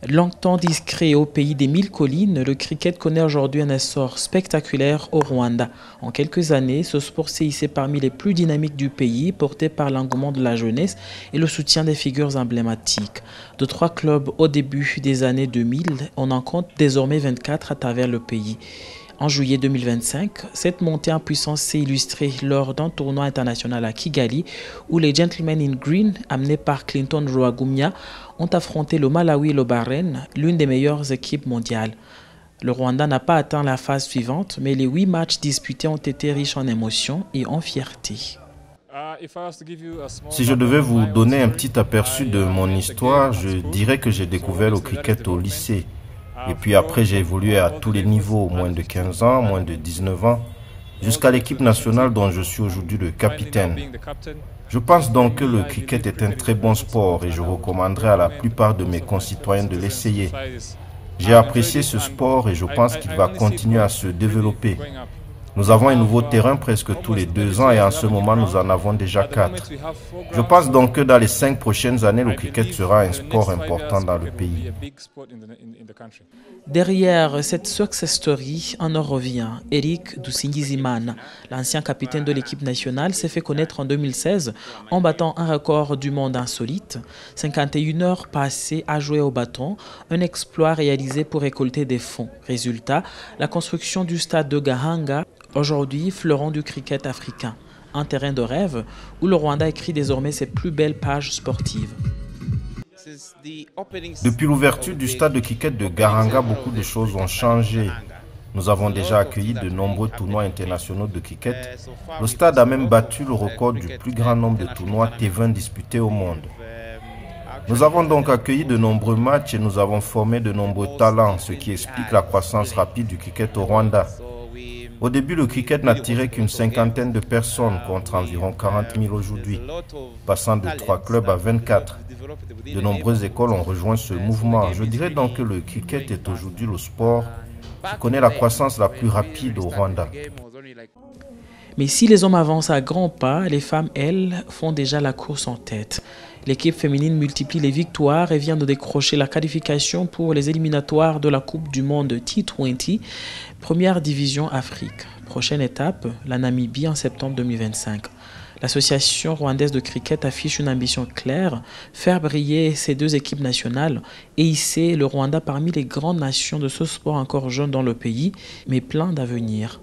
Longtemps discret au pays des 1000 collines, le cricket connaît aujourd'hui un essor spectaculaire au Rwanda. En quelques années, ce sport s'est hissé parmi les plus dynamiques du pays, porté par l'engouement de la jeunesse et le soutien des figures emblématiques. De 3 clubs au début des années 2000, on en compte désormais 24 à travers le pays. En juillet 2025, cette montée en puissance s'est illustrée lors d'un tournoi international à Kigali où les Gentlemen in Green, amenés par Clinton Ruagumya, ont affronté le Malawi et le Bahreïn, l'une des meilleures équipes mondiales. Le Rwanda n'a pas atteint la phase suivante, mais les 8 matchs disputés ont été riches en émotions et en fierté. Si je devais vous donner un petit aperçu de mon histoire, je dirais que j'ai découvert le cricket au lycée. Et puis après, j'ai évolué à tous les niveaux, moins de 15 ans, moins de 19 ans, jusqu'à l'équipe nationale dont je suis aujourd'hui le capitaine. Je pense donc que le cricket est un très bon sport et je recommanderais à la plupart de mes concitoyens de l'essayer. J'ai apprécié ce sport et je pense qu'il va continuer à se développer. Nous avons un nouveau terrain presque tous les 2 ans et en ce moment nous en avons déjà 4. Je pense donc que dans les 5 prochaines années, le cricket sera un sport important dans le pays. Derrière cette success story, on en revient. Eric Dusingizimana, l'ancien capitaine de l'équipe nationale, s'est fait connaître en 2016 en battant un record du monde insolite. 51 heures passées à jouer au bâton, un exploit réalisé pour récolter des fonds. Résultat, la construction du stade de Gahanga, aujourd'hui fleuron du cricket africain. Un terrain de rêve où le Rwanda écrit désormais ses plus belles pages sportives. Depuis l'ouverture du stade de cricket de Gahanga, beaucoup de choses ont changé. Nous avons déjà accueilli de nombreux tournois internationaux de cricket. Le stade a même battu le record du plus grand nombre de tournois T20 disputés au monde. Nous avons donc accueilli de nombreux matchs et nous avons formé de nombreux talents, ce qui explique la croissance rapide du cricket au Rwanda. Au début, le cricket n'attirait qu'une 50aine de personnes contre environ 40 000 aujourd'hui, passant de 3 clubs à 24. De nombreuses écoles ont rejoint ce mouvement. Je dirais donc que le cricket est aujourd'hui le sport qui connaît la croissance la plus rapide au Rwanda. Mais si les hommes avancent à grands pas, les femmes, elles, font déjà la course en tête. L'équipe féminine multiplie les victoires et vient de décrocher la qualification pour les éliminatoires de la Coupe du Monde T20, première division Afrique. Prochaine étape, la Namibie en septembre 2025. L'association rwandaise de cricket affiche une ambition claire, faire briller ces 2 équipes nationales et hisser le Rwanda parmi les grandes nations de ce sport encore jeune dans le pays, mais plein d'avenir.